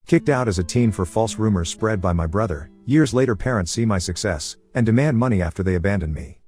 Kicked out as a teen for false rumors spread by my brother, years later parents see my success, and demand money after they abandon me.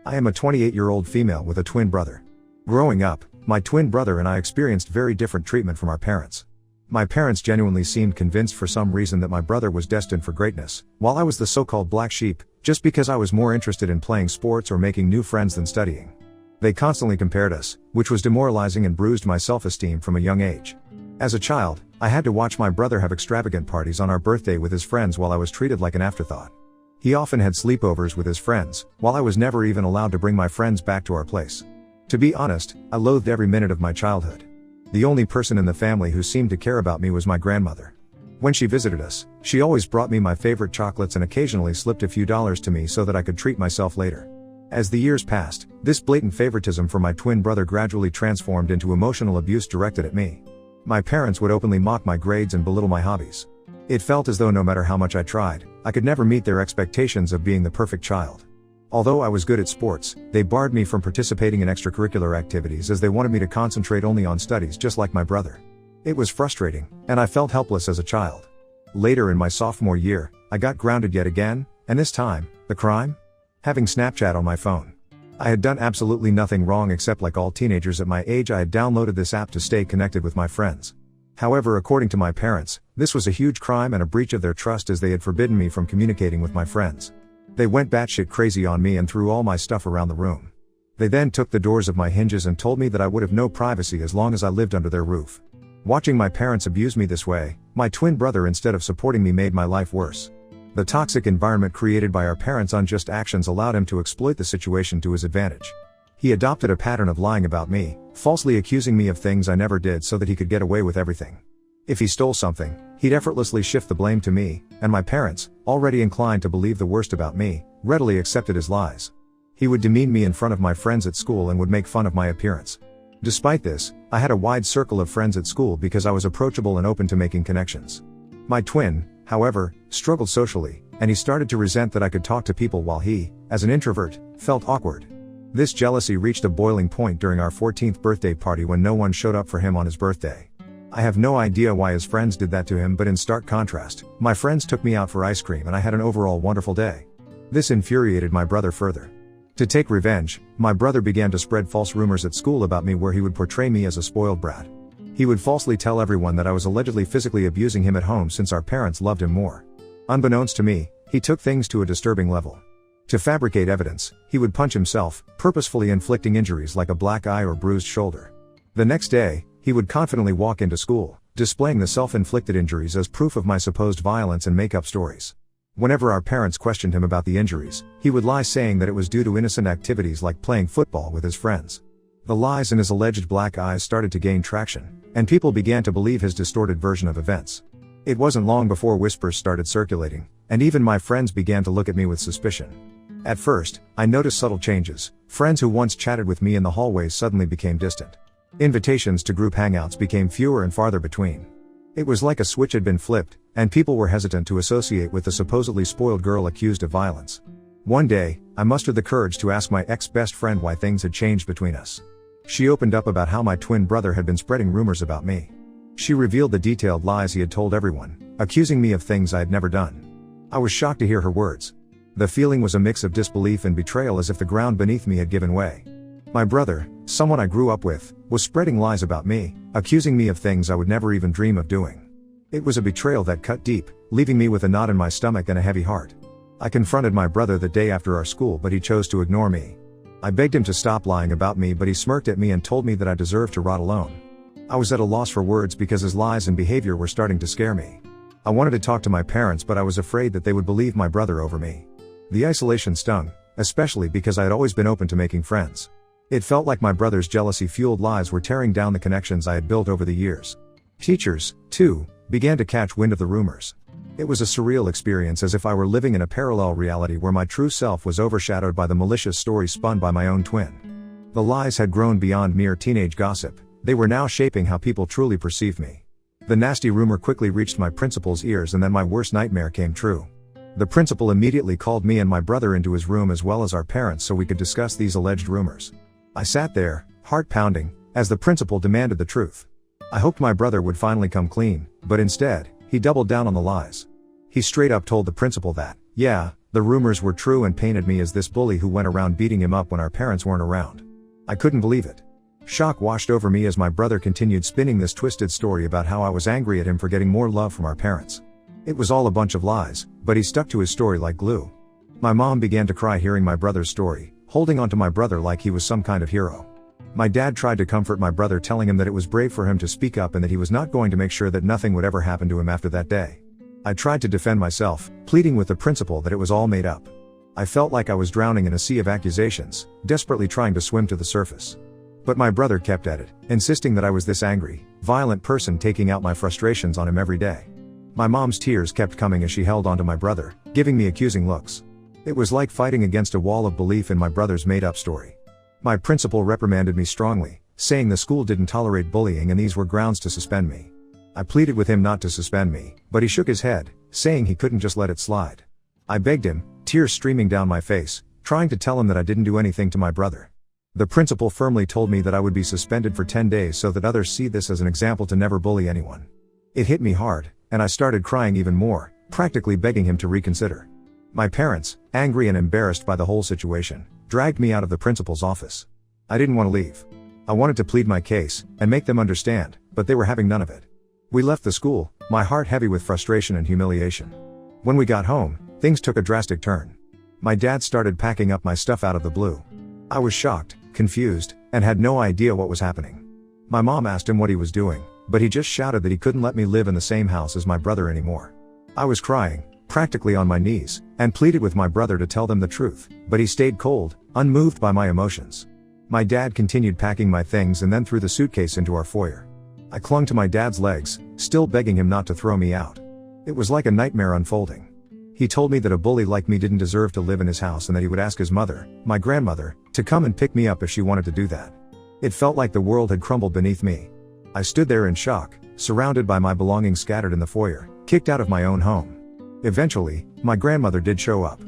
I am a 28-year-old female with a twin brother. Growing up, my twin brother and I experienced very different treatment from our parents. My parents genuinely seemed convinced for some reason that my brother was destined for greatness, while I was the so-called black sheep, just because I was more interested in playing sports or making new friends than studying. They constantly compared us, which was demoralizing and bruised my self-esteem from a young age. As a child, I had to watch my brother have extravagant parties on our birthday with his friends while I was treated like an afterthought. He often had sleepovers with his friends, while I was never even allowed to bring my friends back to our place. To be honest, I loathed every minute of my childhood. The only person in the family who seemed to care about me was my grandmother. When she visited us, she always brought me my favorite chocolates and occasionally slipped a few dollars to me so that I could treat myself later. As the years passed, this blatant favoritism for my twin brother gradually transformed into emotional abuse directed at me. My parents would openly mock my grades and belittle my hobbies. It felt as though no matter how much I tried, I could never meet their expectations of being the perfect child. Although I was good at sports, they barred me from participating in extracurricular activities as they wanted me to concentrate only on studies just like my brother. It was frustrating, and I felt helpless as a child. Later in my sophomore year, I got grounded yet again, and this time, the crime? Having Snapchat on my phone. I had done absolutely nothing wrong except like all teenagers at my age I had downloaded this app to stay connected with my friends. However, according to my parents, this was a huge crime and a breach of their trust as they had forbidden me from communicating with my friends. They went batshit crazy on me and threw all my stuff around the room. They then took the doors of my hinges and told me that I would have no privacy as long as I lived under their roof. Watching my parents abuse me this way, my twin brother instead of supporting me made my life worse. The toxic environment created by our parents' unjust actions allowed him to exploit the situation to his advantage. He adopted a pattern of lying about me, falsely accusing me of things I never did so that he could get away with everything. If he stole something, he'd effortlessly shift the blame to me, and my parents, already inclined to believe the worst about me, readily accepted his lies. He would demean me in front of my friends at school and would make fun of my appearance. Despite this, I had a wide circle of friends at school because I was approachable and open to making connections. My twin, however, struggled socially, and he started to resent that I could talk to people while he, as an introvert, felt awkward. This jealousy reached a boiling point during our 14th birthday party when no one showed up for him on his birthday. I have no idea why his friends did that to him, but in stark contrast, my friends took me out for ice cream and I had an overall wonderful day. This infuriated my brother further. To take revenge, my brother began to spread false rumors at school about me where he would portray me as a spoiled brat. He would falsely tell everyone that I was allegedly physically abusing him at home since our parents loved him more. Unbeknownst to me, he took things to a disturbing level. To fabricate evidence, he would punch himself, purposefully inflicting injuries like a black eye or bruised shoulder. The next day, he would confidently walk into school, displaying the self-inflicted injuries as proof of my supposed violence and make up stories. Whenever our parents questioned him about the injuries, he would lie saying that it was due to innocent activities like playing football with his friends. The lies and his alleged black eyes started to gain traction, and people began to believe his distorted version of events. It wasn't long before whispers started circulating, and even my friends began to look at me with suspicion. At first, I noticed subtle changes. Friends who once chatted with me in the hallways suddenly became distant. Invitations to group hangouts became fewer and farther between. It was like a switch had been flipped, and people were hesitant to associate with the supposedly spoiled girl accused of violence. One day, I mustered the courage to ask my ex-best friend why things had changed between us. She opened up about how my twin brother had been spreading rumors about me. She revealed the detailed lies he had told everyone, accusing me of things I had never done. I was shocked to hear her words. The feeling was a mix of disbelief and betrayal, as if the ground beneath me had given way. My brother, someone I grew up with, was spreading lies about me, accusing me of things I would never even dream of doing. It was a betrayal that cut deep, leaving me with a knot in my stomach and a heavy heart. I confronted my brother the day after our school, but he chose to ignore me. I begged him to stop lying about me, but he smirked at me and told me that I deserved to rot alone. I was at a loss for words because his lies and behavior were starting to scare me. I wanted to talk to my parents, but I was afraid that they would believe my brother over me. The isolation stung, especially because I had always been open to making friends. It felt like my brother's jealousy-fueled lies were tearing down the connections I had built over the years. Teachers, too, began to catch wind of the rumors. It was a surreal experience, as if I were living in a parallel reality where my true self was overshadowed by the malicious stories spun by my own twin. The lies had grown beyond mere teenage gossip. They were now shaping how people truly perceived me. The nasty rumor quickly reached my principal's ears, and then my worst nightmare came true. The principal immediately called me and my brother into his room as well as our parents so we could discuss these alleged rumors. I sat there, heart pounding, as the principal demanded the truth. I hoped my brother would finally come clean, but instead, he doubled down on the lies. He straight up told the principal that, yeah, the rumors were true and painted me as this bully who went around beating him up when our parents weren't around. I couldn't believe it. Shock washed over me as my brother continued spinning this twisted story about how I was angry at him for getting more love from our parents. It was all a bunch of lies, but he stuck to his story like glue. My mom began to cry hearing my brother's story, holding on to my brother like he was some kind of hero. My dad tried to comfort my brother, telling him that it was brave for him to speak up and that he was not going to make sure that nothing would ever happen to him after that day. I tried to defend myself, pleading with the principal that it was all made up. I felt like I was drowning in a sea of accusations, desperately trying to swim to the surface. But my brother kept at it, insisting that I was this angry, violent person taking out my frustrations on him every day. My mom's tears kept coming as she held onto my brother, giving me accusing looks. It was like fighting against a wall of belief in my brother's made-up story. My principal reprimanded me strongly, saying the school didn't tolerate bullying and these were grounds to suspend me. I pleaded with him not to suspend me, but he shook his head, saying he couldn't just let it slide. I begged him, tears streaming down my face, trying to tell him that I didn't do anything to my brother. The principal firmly told me that I would be suspended for 10 days so that others see this as an example to never bully anyone. It hit me hard, and I started crying even more, practically begging him to reconsider. My parents, angry and embarrassed by the whole situation, dragged me out of the principal's office. I didn't want to leave. I wanted to plead my case, and make them understand, but they were having none of it. We left the school, my heart heavy with frustration and humiliation. When we got home, things took a drastic turn. My dad started packing up my stuff out of the blue. I was shocked, confused, and had no idea what was happening. My mom asked him what he was doing, but he just shouted that he couldn't let me live in the same house as my brother anymore. I was crying, practically on my knees, and pleaded with my brother to tell them the truth, but he stayed cold, unmoved by my emotions. My dad continued packing my things and then threw the suitcase into our foyer. I clung to my dad's legs, still begging him not to throw me out. It was like a nightmare unfolding. He told me that a bully like me didn't deserve to live in his house and that he would ask his mother, my grandmother, to come and pick me up if she wanted to do that. It felt like the world had crumbled beneath me. I stood there in shock, surrounded by my belongings scattered in the foyer, kicked out of my own home. Eventually, my grandmother did show up.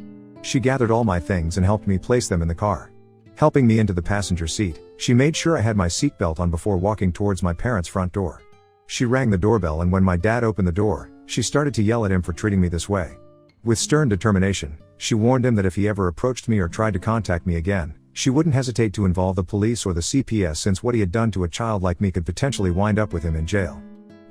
She gathered all my things and helped me place them in the car. Helping me into the passenger seat, she made sure I had my seatbelt on before walking towards my parents' front door. She rang the doorbell, and when my dad opened the door, she started to yell at him for treating me this way. With stern determination, she warned him that if he ever approached me or tried to contact me again, she wouldn't hesitate to involve the police or the CPS, since what he had done to a child like me could potentially wind up with him in jail.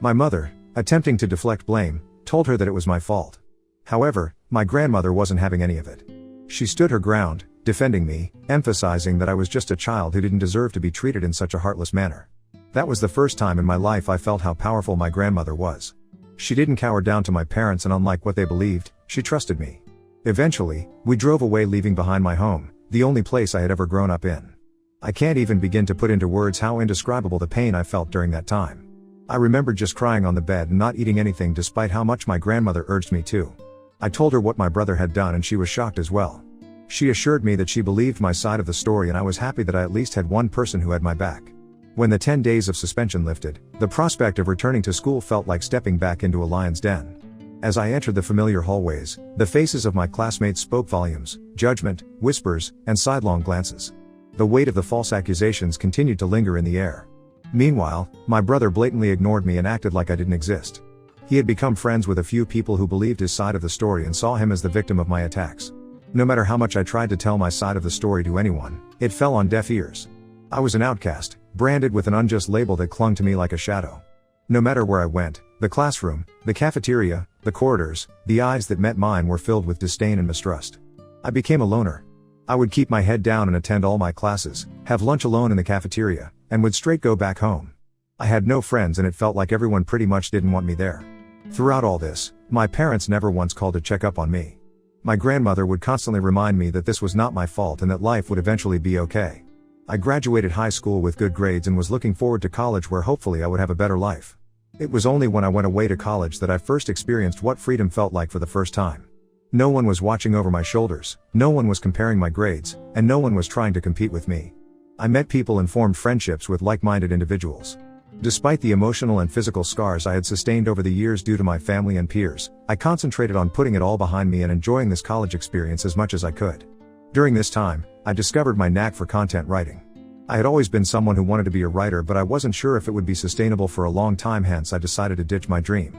My mother, attempting to deflect blame, told her that it was my fault. However, my grandmother wasn't having any of it. She stood her ground, defending me, emphasizing that I was just a child who didn't deserve to be treated in such a heartless manner. That was the first time in my life I felt how powerful my grandmother was. She didn't cower down to my parents, and unlike what they believed, she trusted me. Eventually, we drove away, leaving behind my home, the only place I had ever grown up in. I can't even begin to put into words how indescribable the pain I felt during that time. I remember just crying on the bed and not eating anything despite how much my grandmother urged me to. I told her what my brother had done, and she was shocked as well. She assured me that she believed my side of the story, and I was happy that I at least had one person who had my back. When the 10 days of suspension lifted, the prospect of returning to school felt like stepping back into a lion's den. As I entered the familiar hallways, the faces of my classmates spoke volumes: judgment, whispers, and sidelong glances. The weight of the false accusations continued to linger in the air. Meanwhile, my brother blatantly ignored me and acted like I didn't exist. He had become friends with a few people who believed his side of the story and saw him as the victim of my attacks. No matter how much I tried to tell my side of the story to anyone, it fell on deaf ears. I was an outcast, branded with an unjust label that clung to me like a shadow. No matter where I went, the classroom, the cafeteria, the corridors, the eyes that met mine were filled with disdain and mistrust. I became a loner. I would keep my head down and attend all my classes, have lunch alone in the cafeteria, and would straight go back home. I had no friends, and it felt like everyone pretty much didn't want me there. Throughout all this, my parents never once called to check up on me. My grandmother would constantly remind me that this was not my fault and that life would eventually be okay. I graduated high school with good grades and was looking forward to college, where hopefully I would have a better life. It was only when I went away to college that I first experienced what freedom felt like for the first time. No one was watching over my shoulders, no one was comparing my grades, and no one was trying to compete with me. I met people and formed friendships with like-minded individuals. Despite the emotional and physical scars I had sustained over the years due to my family and peers, I concentrated on putting it all behind me and enjoying this college experience as much as I could. During this time, I discovered my knack for content writing. I had always been someone who wanted to be a writer, but I wasn't sure if it would be sustainable for a long time, hence I decided to ditch my dream.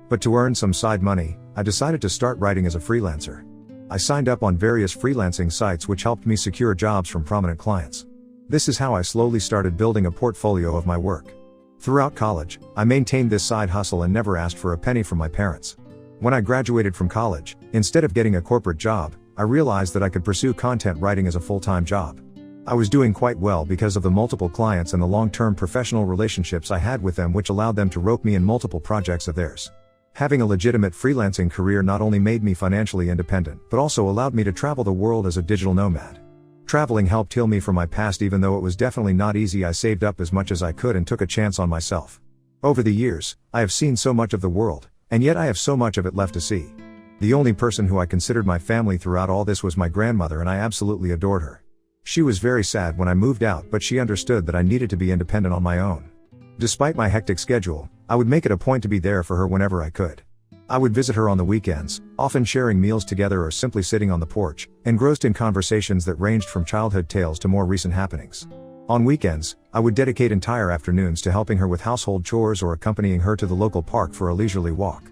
But to earn some side money, I decided to start writing as a freelancer. I signed up on various freelancing sites which helped me secure jobs from prominent clients. This is how I slowly started building a portfolio of my work. Throughout college, I maintained this side hustle and never asked for a penny from my parents. When I graduated from college, instead of getting a corporate job, I realized that I could pursue content writing as a full-time job. I was doing quite well because of the multiple clients and the long-term professional relationships I had with them, which allowed them to rope me in multiple projects of theirs. Having a legitimate freelancing career not only made me financially independent, but also allowed me to travel the world as a digital nomad. Traveling helped heal me from my past. Even though it was definitely not easy, I saved up as much as I could and took a chance on myself. Over the years, I have seen so much of the world, and yet I have so much of it left to see. The only person who I considered my family throughout all this was my grandmother, and I absolutely adored her. She was very sad when I moved out, but she understood that I needed to be independent on my own. Despite my hectic schedule, I would make it a point to be there for her whenever I could. I would visit her on the weekends, often sharing meals together or simply sitting on the porch, engrossed in conversations that ranged from childhood tales to more recent happenings. On weekends, I would dedicate entire afternoons to helping her with household chores or accompanying her to the local park for a leisurely walk.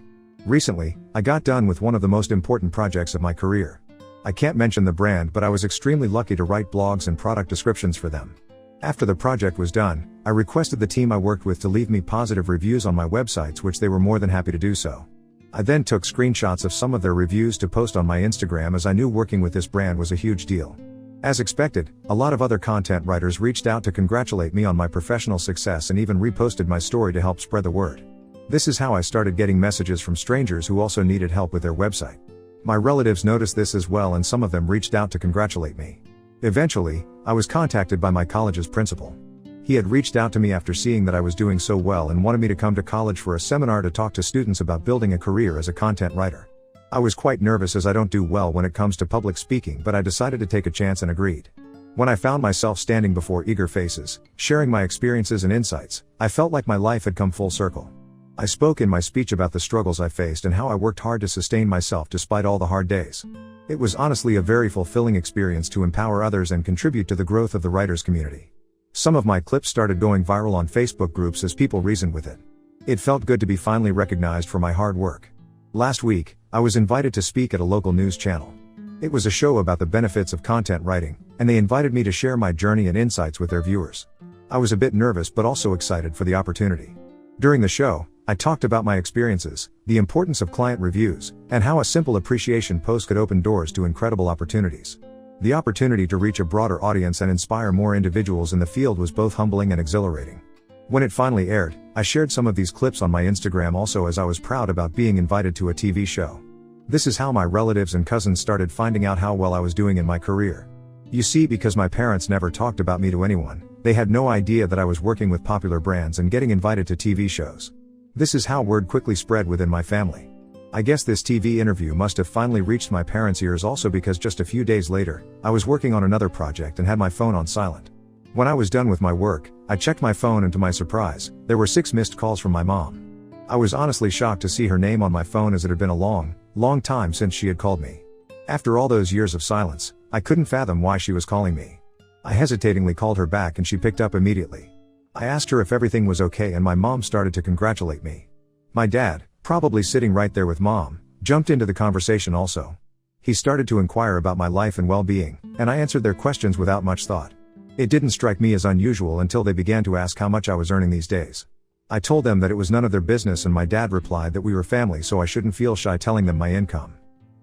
Recently, I got done with one of the most important projects of my career. I can't mention the brand, but I was extremely lucky to write blogs and product descriptions for them. After the project was done, I requested the team I worked with to leave me positive reviews on my websites, which they were more than happy to do so. I then took screenshots of some of their reviews to post on my Instagram, as I knew working with this brand was a huge deal. As expected, a lot of other content writers reached out to congratulate me on my professional success and even reposted my story to help spread the word. This is how I started getting messages from strangers who also needed help with their website. My relatives noticed this as well, and some of them reached out to congratulate me. Eventually, I was contacted by my college's principal. He had reached out to me after seeing that I was doing so well and wanted me to come to college for a seminar to talk to students about building a career as a content writer. I was quite nervous as I don't do well when it comes to public speaking, but I decided to take a chance and agreed. When I found myself standing before eager faces, sharing my experiences and insights, I felt like my life had come full circle. I spoke in my speech about the struggles I faced and how I worked hard to sustain myself despite all the hard days. It was honestly a very fulfilling experience to empower others and contribute to the growth of the writers community. Some of my clips started going viral on Facebook groups as people reasoned with it. It felt good to be finally recognized for my hard work. Last week, I was invited to speak at a local news channel. It was a show about the benefits of content writing, and they invited me to share my journey and insights with their viewers. I was a bit nervous but also excited for the opportunity. During the show, I talked about my experiences, the importance of client reviews, and how a simple appreciation post could open doors to incredible opportunities. The opportunity to reach a broader audience and inspire more individuals in the field was both humbling and exhilarating. When it finally aired, I shared some of these clips on my Instagram also, as I was proud about being invited to a TV show. This is how my relatives and cousins started finding out how well I was doing in my career. You see, because my parents never talked about me to anyone, they had no idea that I was working with popular brands and getting invited to TV shows. This is how word quickly spread within my family. I guess this TV interview must have finally reached my parents' ears also, because just a few days later, I was working on another project and had my phone on silent. When I was done with my work, I checked my phone, and to my surprise, there were 6 missed calls from my mom. I was honestly shocked to see her name on my phone, as it had been a long time since she had called me. After all those years of silence, I couldn't fathom why she was calling me. I hesitatingly called her back and she picked up immediately. I asked her if everything was okay, and my mom started to congratulate me. My dad, probably sitting right there with mom, jumped into the conversation also. He started to inquire about my life and well-being, and I answered their questions without much thought. It didn't strike me as unusual until they began to ask how much I was earning these days. I told them that it was none of their business, and my dad replied that we were family, so I shouldn't feel shy telling them my income.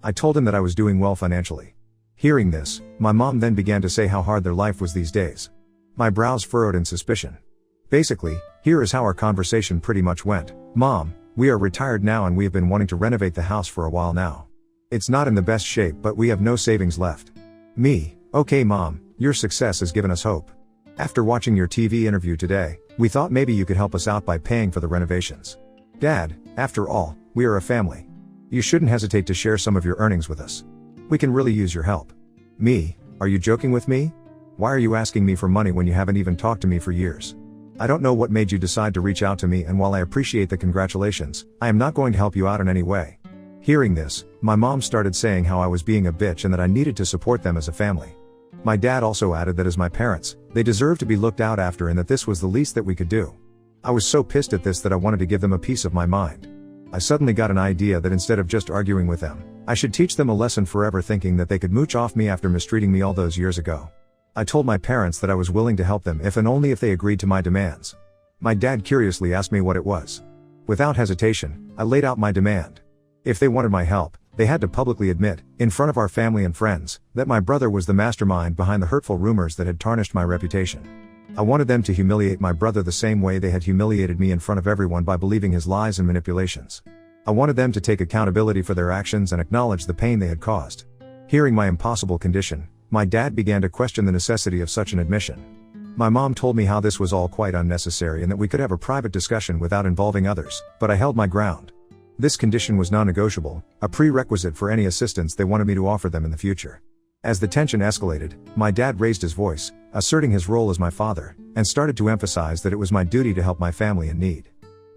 I told him that I was doing well financially. Hearing this, my mom then began to say how hard their life was these days. My brows furrowed in suspicion. Basically, here is how our conversation pretty much went. Mom, we are retired now and we have been wanting to renovate the house for a while now. It's not in the best shape, but we have no savings left. Me, okay mom, your success has given us hope. After watching your TV interview today, we thought maybe you could help us out by paying for the renovations. Dad, after all, we are a family. You shouldn't hesitate to share some of your earnings with us. We can really use your help. Me, are you joking with me? Why are you asking me for money when you haven't even talked to me for years? I don't know what made you decide to reach out to me, and while I appreciate the congratulations, I am not going to help you out in any way. Hearing this, my mom started saying how I was being a bitch and that I needed to support them as a family. My dad also added that as my parents, they deserve to be looked out after and that this was the least that we could do. I was so pissed at this that I wanted to give them a piece of my mind. I suddenly got an idea that instead of just arguing with them, I should teach them a lesson forever, thinking that they could mooch off me after mistreating me all those years ago. I told my parents that I was willing to help them if and only if they agreed to my demands. My dad curiously asked me what it was. Without hesitation, I laid out my demand. If they wanted my help, they had to publicly admit, in front of our family and friends, that my brother was the mastermind behind the hurtful rumors that had tarnished my reputation. I wanted them to humiliate my brother the same way they had humiliated me in front of everyone by believing his lies and manipulations. I wanted them to take accountability for their actions and acknowledge the pain they had caused. Hearing my impossible condition, my dad began to question the necessity of such an admission. My mom told me how this was all quite unnecessary and that we could have a private discussion without involving others, but I held my ground. This condition was non-negotiable, a prerequisite for any assistance they wanted me to offer them in the future. As the tension escalated, my dad raised his voice, asserting his role as my father, and started to emphasize that it was my duty to help my family in need.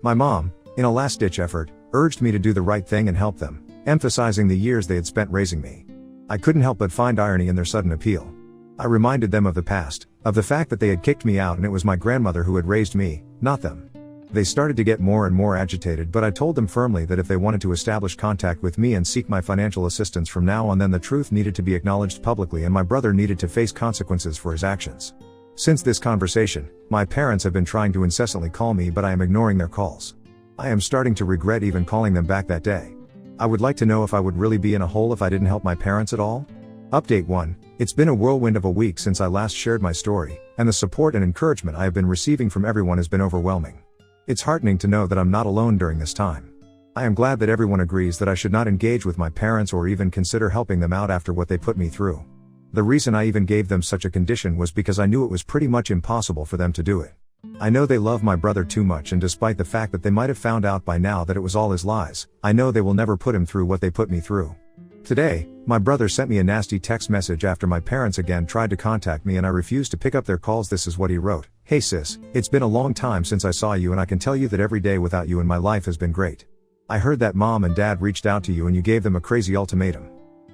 My mom, in a last-ditch effort, urged me to do the right thing and help them, emphasizing the years they had spent raising me. I couldn't help but find irony in their sudden appeal. I reminded them of the past, of the fact that they had kicked me out and it was my grandmother who had raised me, not them. They started to get more and more agitated, but I told them firmly that if they wanted to establish contact with me and seek my financial assistance from now on, then the truth needed to be acknowledged publicly and my brother needed to face consequences for his actions. Since this conversation, my parents have been trying to incessantly call me, but I am ignoring their calls. I am starting to regret even calling them back that day. I would like to know if I would really be in a hole if I didn't help my parents at all. Update 1. It's been a whirlwind of a week since I last shared my story, and the support and encouragement I have been receiving from everyone has been overwhelming. It's heartening to know that I'm not alone during this time. I am glad that everyone agrees that I should not engage with my parents or even consider helping them out after what they put me through. The reason I even gave them such a condition was because I knew it was pretty much impossible for them to do it. I know they love my brother too much, and despite the fact that they might have found out by now that it was all his lies, I know they will never put him through what they put me through. Today, my brother sent me a nasty text message after my parents again tried to contact me and I refused to pick up their calls. This is what he wrote. "Hey sis, it's been a long time since I saw you and I can tell you that every day without you in my life has been great. I heard that mom and dad reached out to you and you gave them a crazy ultimatum.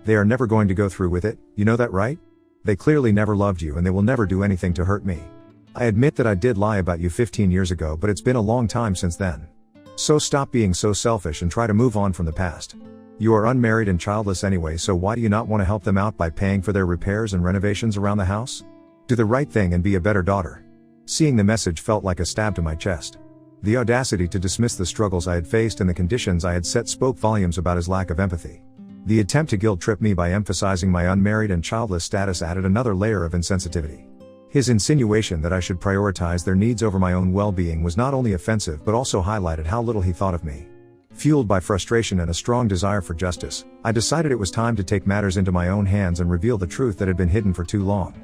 They are never going to go through with it, you know that, right? They clearly never loved you and they will never do anything to hurt me. I admit that I did lie about you 15 years ago, but it's been a long time since then. So stop being so selfish and try to move on from the past. You are unmarried and childless anyway, so why do you not want to help them out by paying for their repairs and renovations around the house? Do the right thing and be a better daughter." Seeing the message felt like a stab to my chest. The audacity to dismiss the struggles I had faced and the conditions I had set spoke volumes about his lack of empathy. The attempt to guilt trip me by emphasizing my unmarried and childless status added another layer of insensitivity. His insinuation that I should prioritize their needs over my own well-being was not only offensive but also highlighted how little he thought of me. Fueled by frustration and a strong desire for justice, I decided it was time to take matters into my own hands and reveal the truth that had been hidden for too long.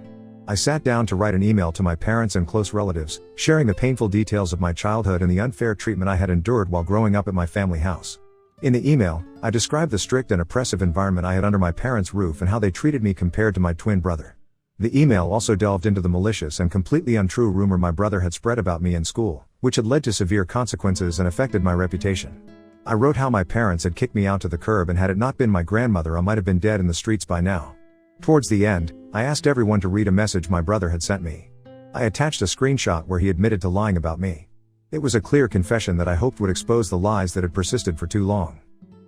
I sat down to write an email to my parents and close relatives, sharing the painful details of my childhood and the unfair treatment I had endured while growing up at my family house. In the email, I described the strict and oppressive environment I had under my parents' roof and how they treated me compared to my twin brother. The email also delved into the malicious and completely untrue rumor my brother had spread about me in school, which had led to severe consequences and affected my reputation. I wrote how my parents had kicked me out to the curb and had it not been my grandmother I might have been dead in the streets by now. Towards the end, I asked everyone to read a message my brother had sent me. I attached a screenshot where he admitted to lying about me. It was a clear confession that I hoped would expose the lies that had persisted for too long.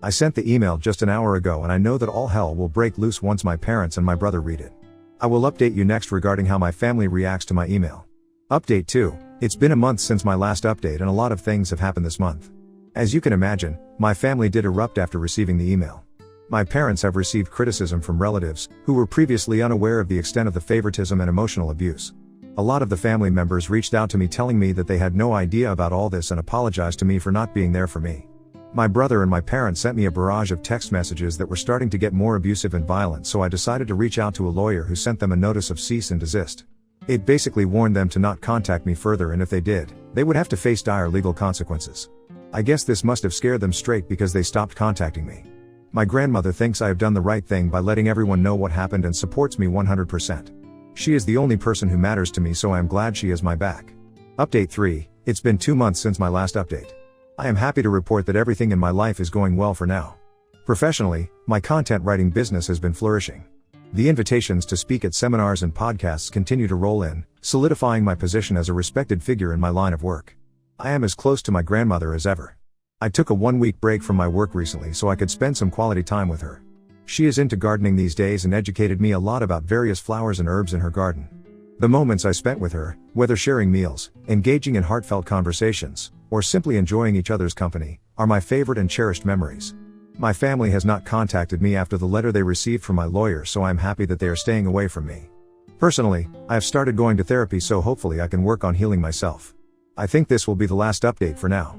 I sent the email just an hour ago and I know that all hell will break loose once my parents and my brother read it. I will update you next regarding how my family reacts to my email. Update 2. It's been a month since my last update and a lot of things have happened this month. As you can imagine, my family did erupt after receiving the email. My parents have received criticism from relatives, who were previously unaware of the extent of the favoritism and emotional abuse. A lot of the family members reached out to me telling me that they had no idea about all this and apologized to me for not being there for me. My brother and my parents sent me a barrage of text messages that were starting to get more abusive and violent, so I decided to reach out to a lawyer who sent them a notice of cease and desist. It basically warned them to not contact me further, and if they did, they would have to face dire legal consequences. I guess this must have scared them straight because they stopped contacting me. My grandmother thinks I have done the right thing by letting everyone know what happened and supports me 100%. She is the only person who matters to me, so I am glad she has my back. Update 3. It's been 2 months since my last update. I am happy to report that everything in my life is going well for now. Professionally, my content writing business has been flourishing. The invitations to speak at seminars and podcasts continue to roll in, solidifying my position as a respected figure in my line of work. I am as close to my grandmother as ever. I took a 1-week break from my work recently so I could spend some quality time with her. She is into gardening these days and educated me a lot about various flowers and herbs in her garden. The moments I spent with her, whether sharing meals, engaging in heartfelt conversations, or simply enjoying each other's company, are my favorite and cherished memories. My family has not contacted me after the letter they received from my lawyer, so I am happy that they are staying away from me. Personally, I have started going to therapy, so hopefully I can work on healing myself. I think this will be the last update for now.